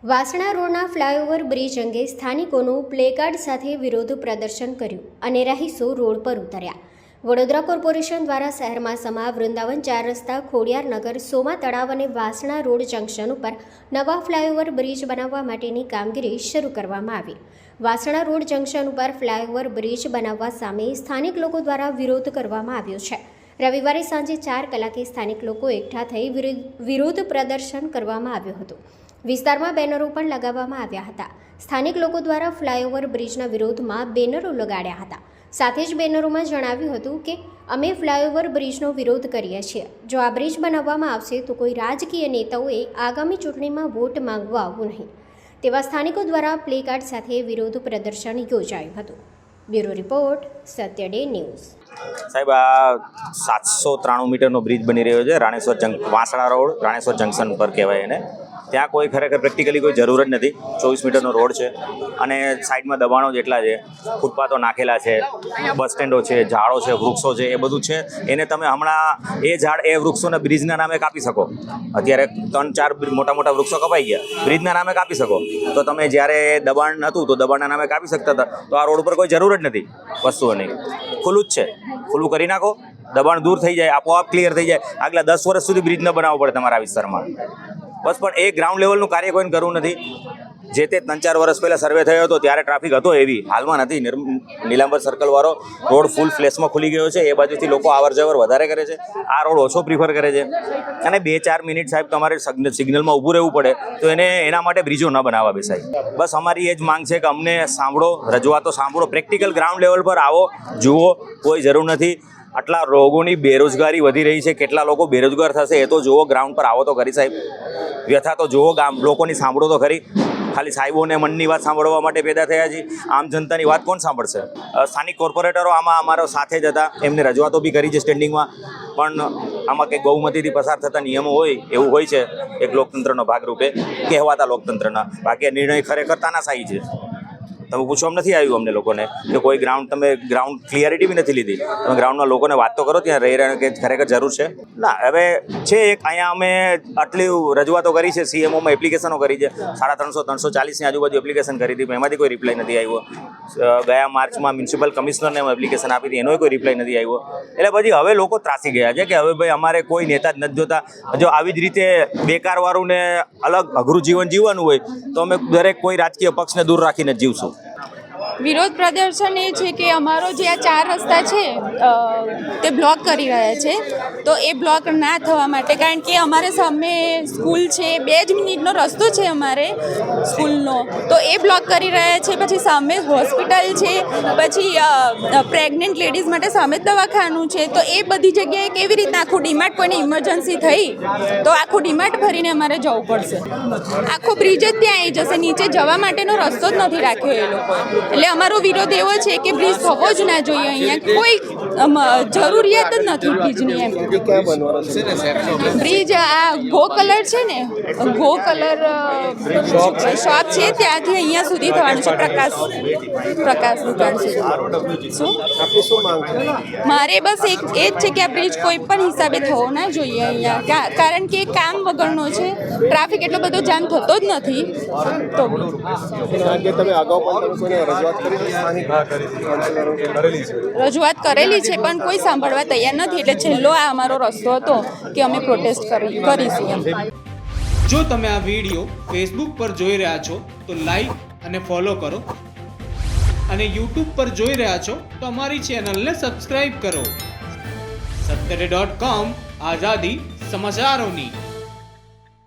વાસણા રોડના flyover bridge અંગે સ્થાનિકોનું placard સાથે વિરોધ પ્રદર્શન કર્યું અને રહીશો રોડ પર ઉતર્યા. વડોદરા કોર્પોરેશન દ્વારા શહેરમાં સમા વૃંદાવન 4 રસ્તા ખોડિયારનગર સોમા તળાવ અને વાસણા રોડ જંકશન ઉપર નવા ફ્લાયઓવર બ્રિજ બનાવવા માટેની કામગીરી શરૂ કરવામાં આવી. વાસણા રોડ જંકશન ઉપર ફ્લાયઓવર બ્રિજ બનાવવા સામે સ્થાનિક લોકો દ્વારા વિરોધ કરવામાં આવ્યો છે. રવિવારે સાંજે 4 કલાકે સ્થાનિક લોકો એકઠા થઈ વિરોધ પ્રદર્શન કરવામાં આવ્યું હતું. વિસ્તારમાં બેનરો પણ લગાવવામાં આવ્યા હતા. સ્થાનિક લોકો દ્વારા ફ્લાયઓવર બ્રિજના વિરોધમાં બેનરો લગાડ્યા હતા. સાથે જ બેનરોમાં જણાવ્યું હતું કે અમે ફ્લાયઓવર બ્રિજનો વિરોધ કરીએ છીએ. જો આ બ્રિજ બનાવવામાં આવશે તો કોઈ રાજકીય નેતાઓએ આગામી ચૂંટણીમાં વોટ માંગવા આવવું નહીં તેવા સ્થાનિકો દ્વારા પ્લેકાર્ડ સાથે વિરોધ પ્રદર્શન યોજાયું હતું. બ્યુરો રિપોર્ટ સત્ય ડે ન્યૂઝ. સાહેબ, આ 793 મીટરનો બ્રિજ બની રહ્યો છે રાણેશ્વર વાસણા રોડ રાણેશ્વર જંકશન પર કહેવાય એને. ત્યાં કોઈ ખરેખર પ્રેક્ટિકલી કોઈ જરૂર જ નથી. 24 મીટરનો રોડ છે અને સાઈડમાં દબાણો જેટલા છે, ફૂટપાથો નાખેલા છે, બસ સ્ટેન્ડો છે, ઝાડો છે, વૃક્ષો છે, એ બધું છે. એને તમે હમણાં એ ઝાડ એ વૃક્ષોને બ્રિજના નામે કાપી શકો. અત્યારે 3-4 મોટા મોટા વૃક્ષો કપાઈ ગયા, બ્રિજના નામે કાપી શકો. તો તમે જ્યારે દબાણ નહોતું તો દબાણના નામે કાપી શકતા હતા. તો આ રોડ ઉપર કોઈ જરૂર જ નથી વસ્તુઓની. ખુલ્લું જ છે, ખુલ્લું કરી નાખો, દબાણ દૂર થઈ જાય, આપોઆપ ક્લિયર થઈ જાય. આગલા 10 વર્ષ સુધી બ્રિજ ન બનાવવો પડે તમારા વિસ્તારમાં. બસ, પણ એ ગ્રાઉન્ડ લેવલનું કાર્ય કોઈને કરવું નથી. જે તે 3-4 વર્ષ પહેલાં સર્વે થયો હતો ત્યારે ટ્રાફિક હતો, એવી હાલમાં નથી. નીલાંબર સર્કલવાળો રોડ ફૂલ ફ્લેશમાં ખુલી ગયો છે. એ બાજુથી લોકો આવર જવર વધારે કરે છે, આ રોડ ઓછો પ્રિફર કરે છે. અને 2-4 મિનિટ સાહેબ તમારે સિગ્નલમાં ઊભું રહેવું પડે તો એના માટે બ્રિજો ન બનાવવા બેસાય. બસ અમારી એ જ માંગ છે કે અમને સાંભળો, રજૂઆતો સાંભળો, પ્રેક્ટિકલ ગ્રાઉન્ડ લેવલ પર આવો, જુઓ. કોઈ જરૂર નથી. આટલા રોગોની બેરોજગારી વધી રહી છે, કેટલા લોકો બેરોજગાર થશે એ તો જુઓ. ગ્રાઉન્ડ પર આવો તો ખરી સાહેબ, વ્યથા તો જુઓ, લોકોની સાંભળો તો ખરી. ખાલી સાહેબોને મનની વાત સાંભળવા માટે પેદા થયા છે. આમ જનતાની વાત કોણ સાંભળશે? સ્થાનિક કોર્પોરેટરો આમાં અમારો સાથે જ હતા, એમને રજૂઆતો બી કરી છે સ્ટેન્ડિંગમાં. પણ આમાં કંઈક બહુમતીથી પસાર થતા નિયમો હોય એવું હોય છે એક લોકતંત્રનો ભાગરૂપે, કહેવાતા લોકતંત્રના. બાકી આ નિર્ણય ખરેખર તાનાશાહી છે. તમે પૂછવામાં નથી આવ્યું અમને લોકોને કે કોઈ તમે ગ્રાઉન્ડ ક્લિયરિટી બી નથી લીધી. તમે ગ્રાઉન્ડના લોકોને વાત તો કરો ત્યાં રહી રહ્યા કે ખરેખર જરૂર છે. ના, હવે છે એક અહીંયા અમે આટલી રજૂઆતો કરી છે, સીએમઓમાં એપ્લિકેશનો કરી છે. 350-340ની આજુબાજુ એપ્લિકેશન કરી હતી, પણ એમાંથી કોઈ રિપ્લાય નથી આવ્યો. ગયા માર્ચમાં મ્યુનિસિપલ કમિશનરને એપ્લિકેશન આપી હતી, એનોય કોઈ રિપ્લાય નથી આવ્યો. એટલે પછી હવે લોકો ત્રાસી ગયા છે કે હવે ભાઈ અમારે કોઈ નેતા જ નથી જોતા. જો આવી જ રીતે બેકારવાળું ને અલગ અઘરું જીવન જીવવાનું હોય તો અમે દરેક કોઈ રાજકીય પક્ષને દૂર રાખીને જ જીવશું. વિરોધ પ્રદર્શન એ છે કે અમારો જે આ 4 રસ્તા છે તે બ્લોક કરી રહ્યા છે. તો એ બ્લોક ના થવા માટે, કારણ કે અમારે સામે સ્કૂલ છે, 2 જ મિનિટનો રસ્તો છે અમારે સ્કૂલનો, તો એ બ્લોક કરી રહ્યા છે. પછી સામે હોસ્પિટલ છે, પછી પ્રેગ્નન્ટ લેડીઝ માટે સામે દવાખાનું છે. તો એ બધી જગ્યાએ કેવી રીતના આખું ડીમાર્ટ, કોઈને ઇમરજન્સી થઈ તો આખું ડીમાર્ટ ફરીને અમારે જવું પડશે. આખો બ્રિજ જ ત્યાં આવી જશે, નીચે જવા માટેનો રસ્તો જ નથી રાખ્યો એ લોકોએ. એટલે અમારો વિરોધ એવો છે કે બ્રિજ થવો જ ના જોઈએ. અહીંયા કોઈ જરૂરિયાત જ નથી બ્રિજની. એમ બ્રિજ આ ગો કલર છે ને, ગો કલર શોપ છે, ત્યાંથી અહીંયા સુધી થવાનું છે, પ્રકાશ દુકાન સુધી. શું મારે બસ એ જ છે કે આ બ્રિજ કોઈ પણ હિસાબે થવો ના જોઈએ અહીંયા, કારણ કે કામ વગરનો છે. ટ્રાફિક એટલો બધો જામ થતો જ નથી. તો રજૂઆત કરેલી છે પણ કોઈ સાંભળવા તૈયાર નથી. એટલે છેલ્લો આ અમારો રસ્તો હતો કે અમે પ્રોટેસ્ટ કરીશું. જો તમે આ વિડીયો ફેસબુક પર જોઈ રહ્યા છો તો લાઈક અને ફોલો કરો, અને યુટ્યુબ પર જોઈ રહ્યા છો તો અમારી ચેનલને સબસ્ક્રાઇબ કરો. સત્યડે.com, આઝાદી સમાચારોની.